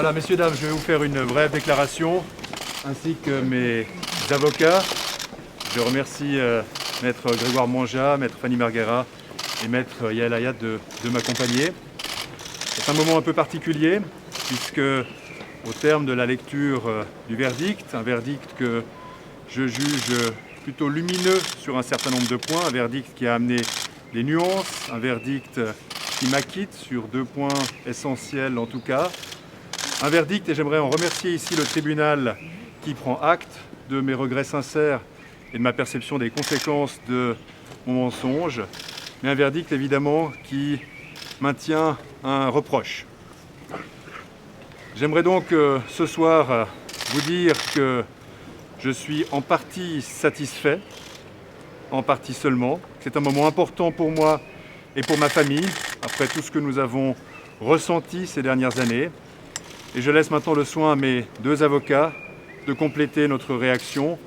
Voilà, messieurs, dames, je vais vous faire une brève déclaration, ainsi que mes avocats. Je remercie Maître Grégoire Manja, Maître Fanny Marguera et Maître Yael Hayat de m'accompagner. C'est un moment un peu particulier, puisque au terme de la lecture du verdict, un verdict que je juge plutôt lumineux sur un certain nombre de points, un verdict qui a amené des nuances, un verdict qui m'acquitte sur 2 points essentiels en tout cas. Un verdict, et j'aimerais en remercier ici le tribunal qui prend acte de mes regrets sincères et de ma perception des conséquences de mon mensonge, mais un verdict évidemment qui maintient un reproche. J'aimerais donc ce soir vous dire que je suis en partie satisfait, en partie seulement. C'est un moment important pour moi et pour ma famille, après tout ce que nous avons ressenti ces dernières années. Et je laisse maintenant le soin à mes 2 avocats de compléter notre réaction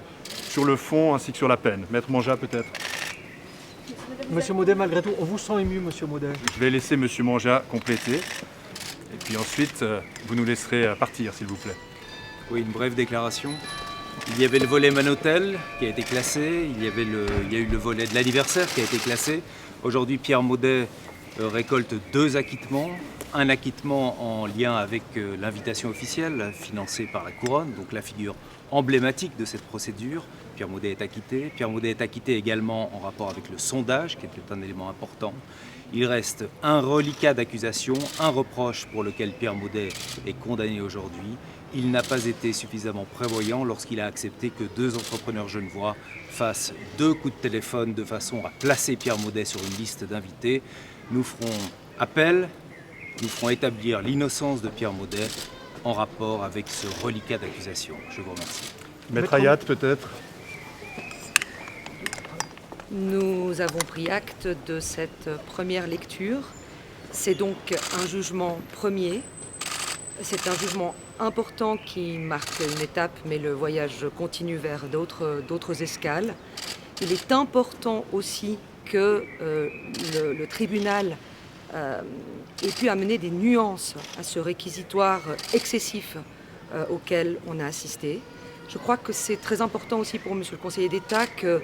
sur le fond ainsi que sur la peine. Maître Manja, peut-être. Monsieur Maudet, malgré tout, on vous sent ému, monsieur Maudet. Je vais laisser monsieur Manja compléter. Et puis ensuite, vous nous laisserez partir, s'il vous plaît. Oui, une brève déclaration. Il y avait le volet Manotel qui a été classé, il y a eu le volet de l'anniversaire qui a été classé. Aujourd'hui, Pierre Maudet récolte 2 acquittements. Un acquittement en lien avec l'invitation officielle financée par la Couronne, donc la figure emblématique de cette procédure. Pierre Maudet est acquitté. Pierre Maudet est acquitté également en rapport avec le sondage, qui était un élément important. Il reste un reliquat d'accusation, un reproche pour lequel Pierre Maudet est condamné aujourd'hui. Il n'a pas été suffisamment prévoyant lorsqu'il a accepté que 2 entrepreneurs genevois fassent 2 coups de téléphone de façon à placer Pierre Maudet sur une liste d'invités. Nous ferons appel. Nous ferons établir l'innocence de Pierre Maudet en rapport avec ce reliquat d'accusation. Je vous remercie. Maître Hayat, peut-être. Nous avons pris acte de cette première lecture. C'est donc un jugement premier. C'est un jugement important qui marque une étape, mais le voyage continue vers d'autres escales. Il est important aussi que le tribunal ait pu amener des nuances à ce réquisitoire excessif auquel on a assisté. Je crois que c'est très important aussi pour Monsieur le conseiller d'État que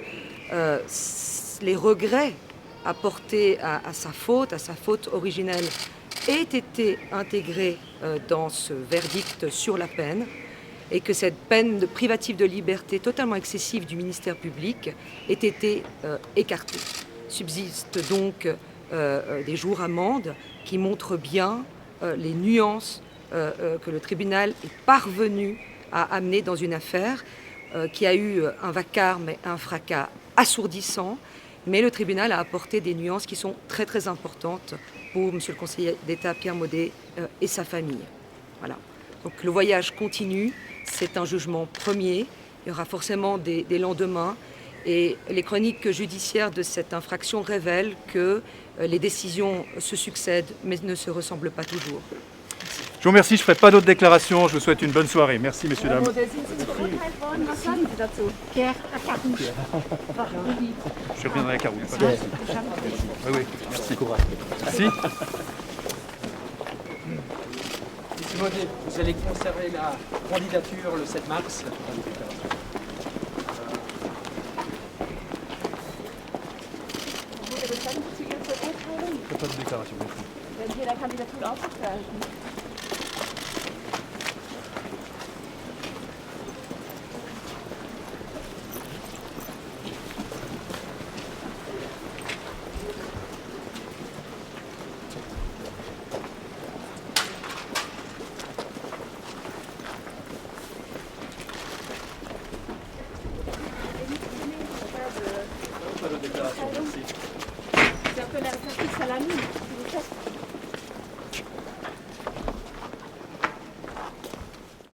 les regrets apportés à sa faute originelle, aient été intégrés dans ce verdict sur la peine et que cette peine privative de liberté totalement excessive du ministère public ait été écartée. Subsistent donc des jours amendes qui montrent bien les nuances que le tribunal est parvenu à amener dans une affaire qui a eu un vacarme et un fracas assourdissant, mais le tribunal a apporté des nuances qui sont très très importantes pour Monsieur le conseiller d'État Pierre Maudet et sa famille. Voilà. Donc le voyage continue, c'est un jugement premier, il y aura forcément des lendemains. Et les chroniques judiciaires de cette infraction révèlent que les décisions se succèdent, mais ne se ressemblent pas toujours. Je vous remercie, je ne ferai pas d'autres déclarations. Je vous souhaite une bonne soirée. Merci, messieurs, dames. Je reviendrai à Caroux. Oui, oui, merci. Merci. Monsieur Maudet, vous allez conserver la candidature le 7 mars. Pas de déclaration. Wenn hier der Kandidatur aufgestellt Pas de déclaration, merci. C'est un peu la réponse à la mine.